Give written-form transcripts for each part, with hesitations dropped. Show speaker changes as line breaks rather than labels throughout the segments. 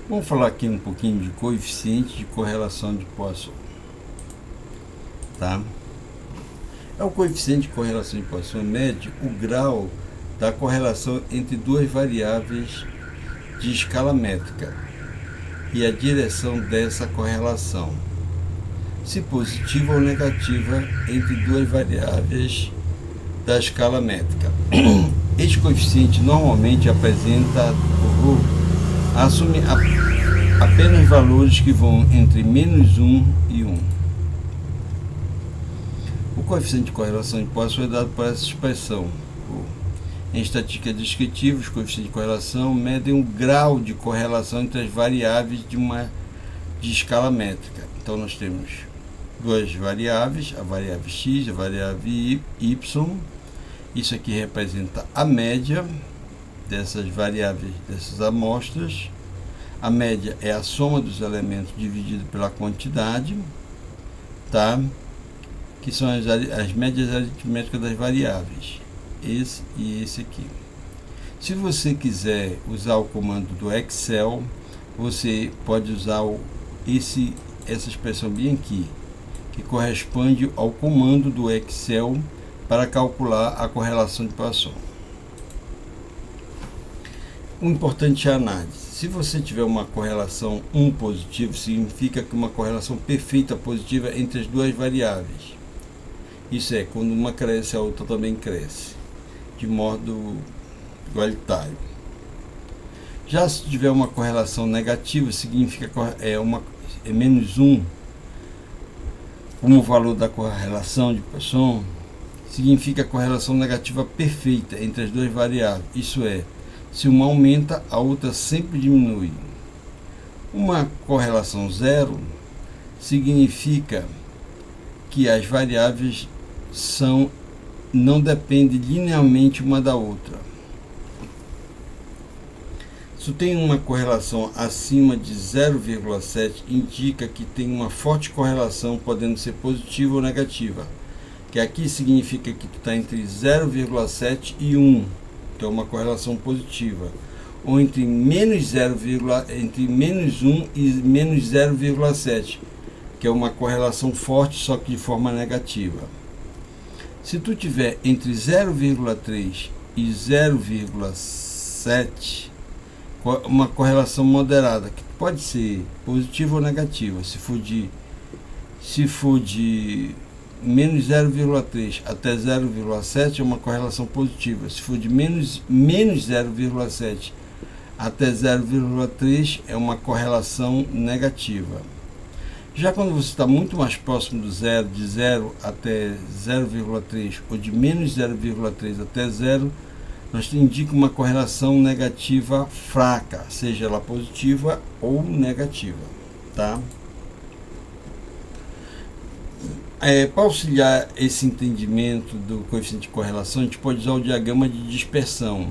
Vamos falar aqui um pouquinho de coeficiente de correlação de Poisson, tá? O coeficiente de correlação de Poisson mede o grau da correlação entre duas variáveis de escala métrica e a direção dessa correlação, se positiva ou negativa, entre duas variáveis da escala métrica. Este coeficiente normalmente assume apenas valores que vão entre -1 e 1. O coeficiente de correlação de Poisson é dado por essa expressão. Em estatística descritiva, os coeficientes de correlação medem o grau de correlação entre as variáveis de escala métrica. Então nós temos duas variáveis, a variável x, a variável y. Isso aqui representa a média dessas variáveis, dessas amostras. A média é a soma dos elementos dividido pela quantidade, tá? Que são as médias aritméticas das variáveis, esse e esse aqui. Se você quiser usar o comando do Excel, você pode usar essa expressão bem aqui, que corresponde ao comando do Excel para calcular a correlação de Poisson. O importante é a análise. Se você tiver uma correlação 1 positivo, significa que uma correlação perfeita positiva entre as duas variáveis. Isso é, quando uma cresce, a outra também cresce, de modo igualitário. Já se tiver uma correlação negativa, significa é -1, como o valor da correlação de Poisson, significa correlação negativa perfeita entre as duas variáveis. Isso é, se uma aumenta, a outra sempre diminui. Uma correlação zero significa que as variáveis não dependem linearmente uma da outra. Se tem uma correlação acima de 0,7, indica que tem uma forte correlação, podendo ser positiva ou negativa, que aqui significa que está entre 0,7 e 1, que é uma correlação positiva, ou entre entre -1 e -0,7, que é uma correlação forte, só que de forma negativa. Se tu tiver entre 0,3 e 0,7, uma correlação moderada, que pode ser positiva ou negativa. Se for de -0,3 até 0,7 é uma correlação positiva. Se for de menos 0,7 até 0,3 é uma correlação negativa. Já quando você está muito mais próximo do zero, de 0 até 0,3 ou de -0,3 até 0, nós indica uma correlação negativa fraca, seja ela positiva ou negativa, tá? Para auxiliar esse entendimento do coeficiente de correlação, a gente pode usar o diagrama de dispersão.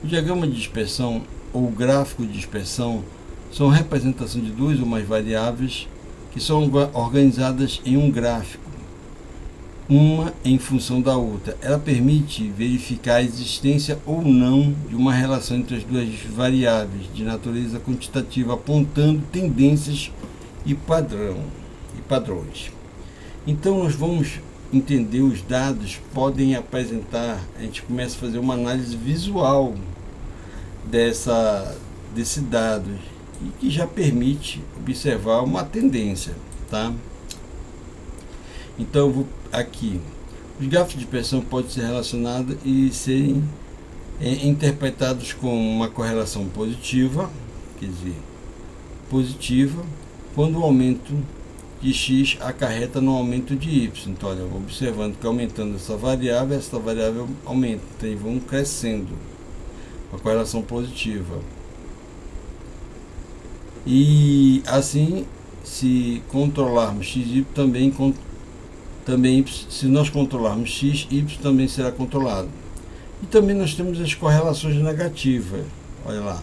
O diagrama de dispersão ou o gráfico de dispersão são representação de duas ou mais variáveis que são organizadas em um gráfico, uma em função da outra. Ela permite verificar a existência ou não de uma relação entre as duas variáveis de natureza quantitativa, apontando tendências e padrões. Então nós vamos entender os dados, podem apresentar, a gente começa a fazer uma análise visual desse dado, e que já permite observar uma tendência, tá? Então eu vou aqui, os gráficos de dispersão podem ser relacionados e serem interpretados com uma correlação positiva, quer dizer, positiva, quando o aumento de x acarreta no aumento de y. Então, olha, observando que aumentando essa variável aumenta, então vão crescendo, uma correlação positiva. E assim, se controlarmos x e y também, se nós controlarmos x, y também será controlado. E também nós temos as correlações negativas. Olha lá,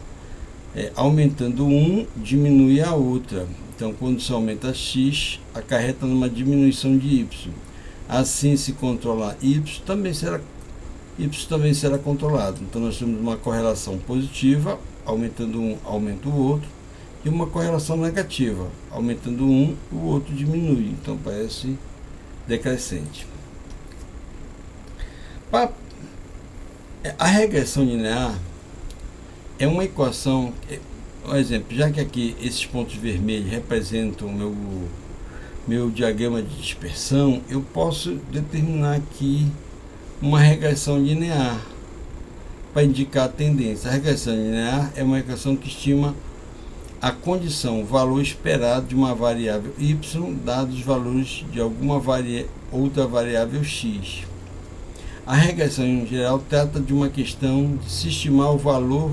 aumentando um, diminui a outra. Então, quando se aumenta x, acarreta numa diminuição de y. Assim, se controlar y também será controlado. Então, nós temos uma correlação positiva, aumentando um, aumenta o outro. e uma correlação negativa, aumentando um, o outro diminui, então parece decrescente. A regressão linear é uma equação, por exemplo, já que aqui esses pontos vermelhos representam o meu diagrama de dispersão, eu posso determinar aqui uma regressão linear para indicar a tendência. A regressão linear é uma equação que estima a condição, o valor esperado de uma variável y, dados os valores de alguma outra variável x. A regressão em geral trata de uma questão de se estimar o valor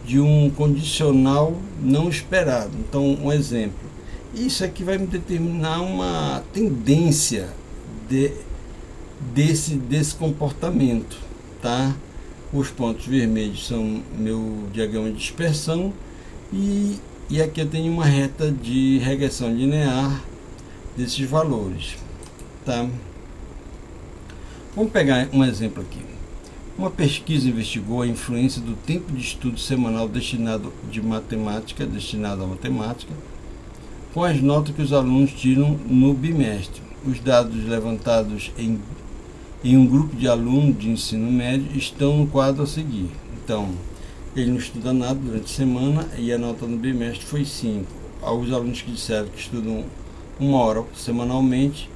de um condicional não esperado. Então, um exemplo. Isso aqui vai me determinar uma tendência desse comportamento, tá? Os pontos vermelhos são meu diagrama de dispersão e aqui eu tenho uma reta de regressão linear desses valores, tá? Vamos pegar um exemplo aqui. Uma pesquisa investigou a influência do tempo de estudo semanal destinado à matemática, com as notas que os alunos tiram no bimestre. Os dados levantados em um grupo de alunos de ensino médio estão no quadro a seguir. Então, ele não estuda nada durante a semana e a nota no bimestre foi 5. Alguns alunos que disseram que estudam 1 hora semanalmente,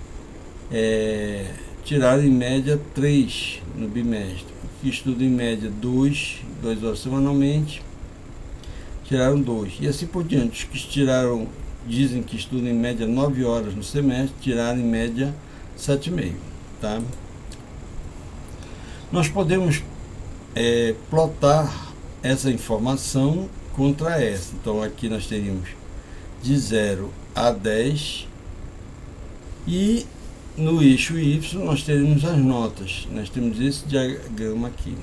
tiraram em média 3 no bimestre. Que estudam em média 2 horas semanalmente, tiraram 2. E assim por diante. Os que dizem que estudam em média 9 horas no semestre, tiraram em média 7,5. Tá? Nós podemos plotar essa informação contra essa. Então aqui nós teríamos de 0 a 10 e no eixo Y nós teremos as notas. Nós temos esse diagrama aqui.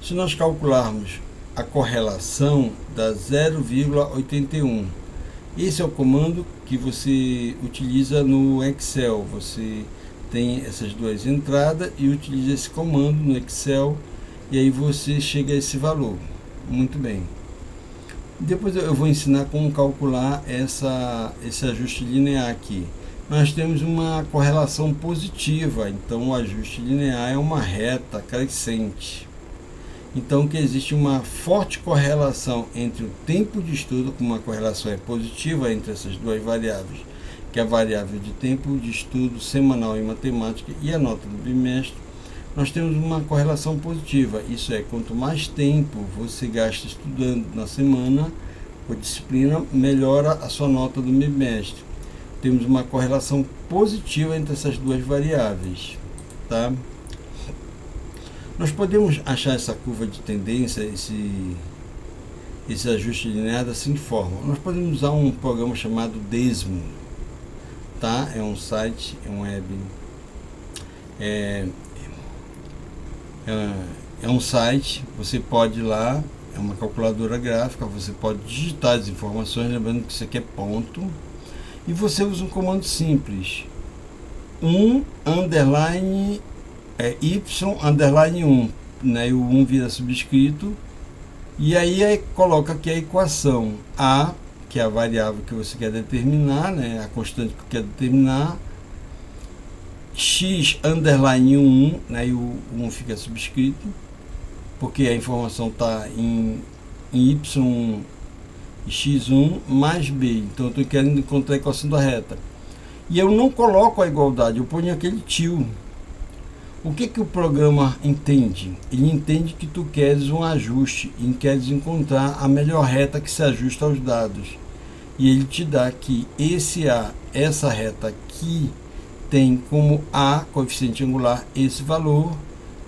Se nós calcularmos a correlação, dá 0,81. Esse é o comando que você utiliza no Excel. Você tem essas duas entradas e utiliza esse comando no Excel e aí você chega a esse valor. Muito bem. Depois eu vou ensinar como calcular esse ajuste linear aqui. Nós temos uma correlação positiva, então o ajuste linear é uma reta crescente. Então que existe uma forte correlação entre o tempo de estudo, como uma correlação é positiva entre essas duas variáveis, que é a variável de tempo de estudo semanal em matemática e a nota do bimestre. Nós temos uma correlação positiva, isso é, quanto mais tempo você gasta estudando na semana por disciplina, melhora a sua nota do bimestre. Temos uma correlação positiva entre essas duas variáveis, tá? Nós podemos achar essa curva de tendência, esse ajuste linear da seguinte forma. Nós podemos usar um programa chamado Desmo, tá? É um site, é um web, é um site, você pode ir lá, é uma calculadora gráfica, você pode digitar as informações, lembrando que isso aqui é ponto, e você usa um comando simples, y_1, né? E o 1 vira subscrito, e aí coloca aqui a equação A, que é a variável que você quer determinar, né? A constante que quer determinar, x_1, né? E o 1 fica subscrito, porque a informação está em y e x1 mais b, então eu estou querendo encontrar a equação da reta. E eu não coloco a igualdade, eu ponho aquele tio. O que o programa entende? Ele entende que tu queres um ajuste e queres encontrar a melhor reta que se ajusta aos dados. E ele te dá que essa reta aqui tem como A, coeficiente angular, esse valor,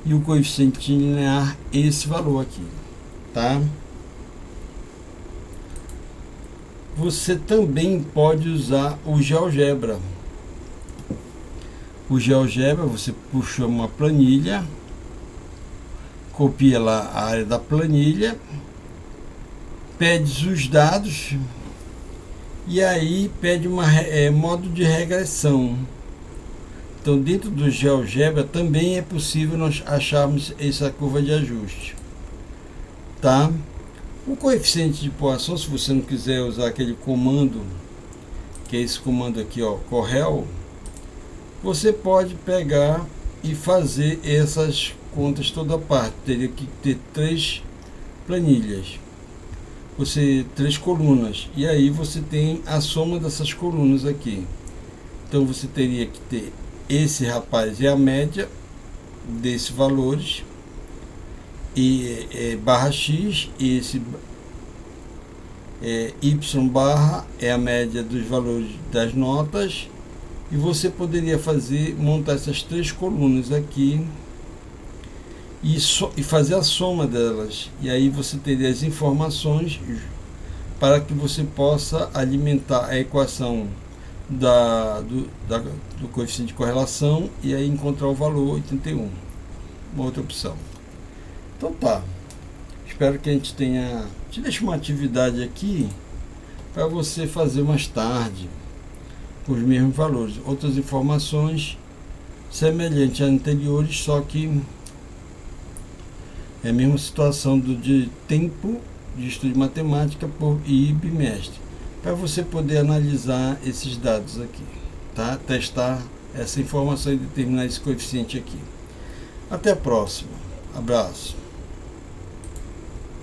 e o coeficiente linear, esse valor aqui, tá? Você também pode usar o GeoGebra. O GeoGebra, você puxa uma planilha, copia lá a área da planilha, pede os dados e aí pede modo de regressão. Então, dentro do GeoGebra também é possível nós acharmos essa curva de ajuste, tá? O coeficiente de poação, se você não quiser usar aquele comando, que é esse comando aqui, ó, correl, você pode pegar e fazer essas contas toda parte. Teria que ter 3 planilhas, você 3 colunas, e aí você tem a soma dessas colunas aqui. Então você teria que ter esse rapaz é a média desses valores, e barra x, e esse y barra é a média dos valores das notas, e você poderia montar essas 3 colunas aqui e fazer a soma delas, e aí você teria as informações para que você possa alimentar a equação do coeficiente de correlação e aí encontrar o valor 81, uma outra opção. Então tá, espero que a gente tenha, te deixo uma atividade aqui para você fazer mais tarde com os mesmos valores, outras informações semelhantes a anteriores, só que é a mesma situação de tempo de estudo de matemática e bimestre, para você poder analisar esses dados aqui, tá? Testar essa informação e determinar esse coeficiente aqui. Até a próxima. Abraço.